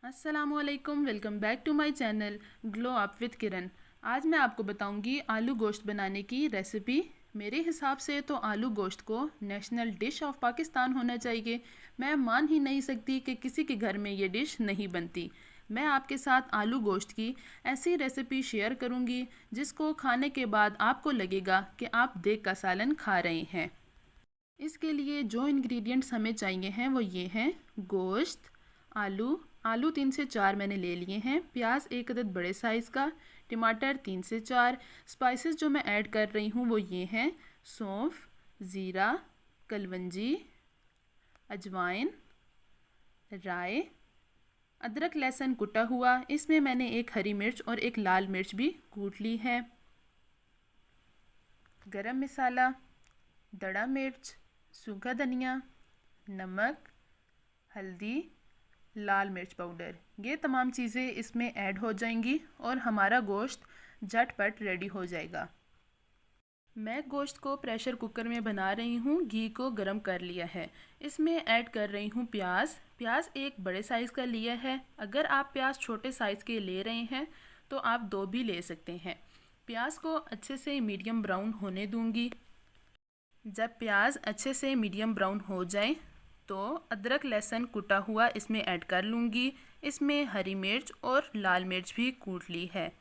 अस्सलामुअलैकुम, welcome back to my channel glow up with Kiran. आज मैं आपको बताऊंगी आलू गोश्त बनाने की रेसिपी। मेरे हिसाब से तो आलू गोश्त को नेशनल डिश ऑफ पाकिस्तान होना चाहिए। मैं मान ही नहीं सकती कि किसी के घर में ये डिश नहीं बनती। मैं आपके साथ आलू गोश्त की ऐसी रेसिपी शेयर करूंगी जिसको खाने के बाद आपको लगेगा कि आप देग का सालन खा रहे हैं। इसके लिए जो इंग्रेडिएंट्स हमें चाहिए हैं वो ये हैं: गोश्त, आलू आलू 3 से 4 मैंने ले लिए हैं, प्याज 1 अदद बड़े साइज़ का, टमाटर 3 से 4। स्पाइसेस जो मैं ऐड कर रही हूँ वो ये हैं: सौंफ, ज़ीरा, कलवंजी, अजवाइन, राई, अदरक लहसुन कुटा हुआ। इसमें मैंने एक हरी मिर्च और एक लाल मिर्च भी कूट ली है, गरम मसाला, दड़ा मिर्च, सूखा धनिया, नमक, हल्दी, लाल मिर्च पाउडर, ये तमाम चीज़ें इसमें ऐड हो जाएंगी और हमारा गोश्त झटपट रेडी हो जाएगा। मैं गोश्त को प्रेशर कुकर में बना रही हूँ। घी को गरम कर लिया है, इसमें ऐड कर रही हूँ प्याज एक बड़े साइज़ का लिया है। अगर आप प्याज छोटे साइज़ के ले रहे हैं तो आप 2 भी ले सकते हैं। प्याज को अच्छे से मीडियम ब्राउन होने दूंगी। जब प्याज अच्छे से मीडियम ब्राउन हो जाए तो अदरक लहसुन कुटा हुआ इसमें ऐड कर लूँगी। इसमें हरी मिर्च और लाल मिर्च भी कूट ली है।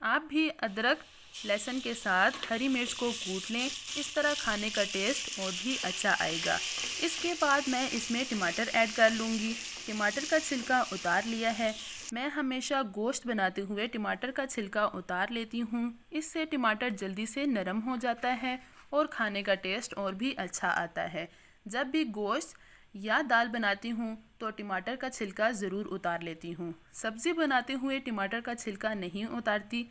आप भी अदरक लहसुन के साथ हरी मिर्च को कूट लें, इस तरह खाने का टेस्ट और भी अच्छा आएगा। इसके बाद मैं इसमें टमाटर ऐड कर लूँगी। टमाटर का छिलका उतार लिया है। मैं हमेशा गोश्त बनाते हुए टमाटर का छिलका उतार लेती हूँ, इससे टमाटर जल्दी से नरम हो जाता है और खाने का टेस्ट और भी अच्छा आता है। जब भी गोश्त या दाल बनाती हूँ तो टमाटर का छिलका ज़रूर उतार लेती हूँ। सब्ज़ी बनाते हुए टमाटर का छिलका नहीं उतारती।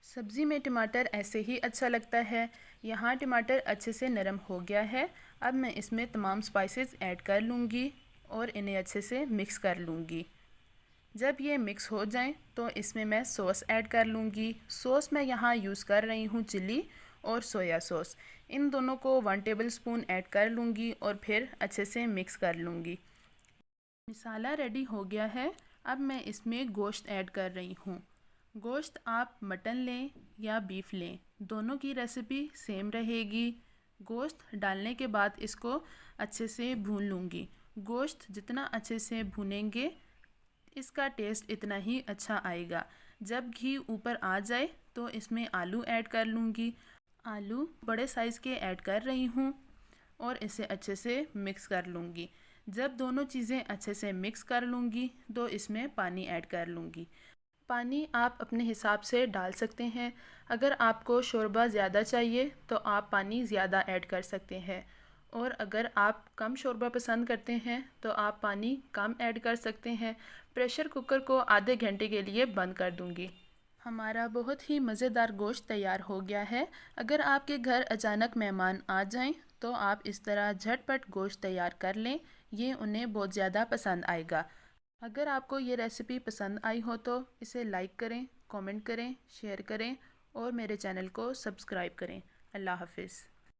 सब्ज़ी में टमाटर ऐसे ही अच्छा लगता है। यहाँ टमाटर अच्छे से नरम हो गया है। अब मैं इसमें तमाम स्पाइसेस ऐड कर लूँगी और इन्हें अच्छे से मिक्स कर लूँगी। जब ये मिक्स हो जाएं तो इसमें मैं सॉस ऐड कर लूँगी। सॉस मैं यहाँ यूज़ कर रही हूँ चिली और सोया सॉस। इन दोनों को 1 टेबल स्पून ऐड कर लूँगी और फिर अच्छे से मिक्स कर लूँगी। मसाला रेडी हो गया है। अब मैं इसमें गोश्त ऐड कर रही हूँ। गोश्त आप मटन लें या बीफ लें, दोनों की रेसिपी सेम रहेगी। गोश्त डालने के बाद इसको अच्छे से भून लूँगी। गोश्त जितना अच्छे से भूनेंगे इसका टेस्ट इतना ही अच्छा आएगा। जब घी ऊपर आ जाए तो इसमें आलू ऐड कर लूँगी। आलू बड़े साइज़ के ऐड कर रही हूँ और इसे अच्छे से मिक्स कर लूँगी। जब दोनों चीज़ें अच्छे से मिक्स कर लूँगी तो इसमें पानी ऐड कर लूँगी। पानी आप अपने हिसाब से डाल सकते हैं। अगर आपको शोरबा ज़्यादा चाहिए तो आप पानी ज़्यादा ऐड कर सकते हैं, और अगर आप कम शोरबा पसंद करते हैं तो आप पानी कम ऐड कर सकते हैं। प्रेशर कुकर को आधे घंटे के लिए बंद कर दूंगी। हमारा बहुत ही मज़ेदार गोश्त तैयार हो गया है। अगर आपके घर अचानक मेहमान आ जाएं तो आप इस तरह झटपट गोश्त तैयार कर लें, ये उन्हें बहुत ज़्यादा पसंद आएगा। अगर आपको ये रेसिपी पसंद आई हो तो इसे लाइक करें, कमेंट करें, शेयर करें और मेरे चैनल को सब्सक्राइब करें। अल्लाह हाफिज़।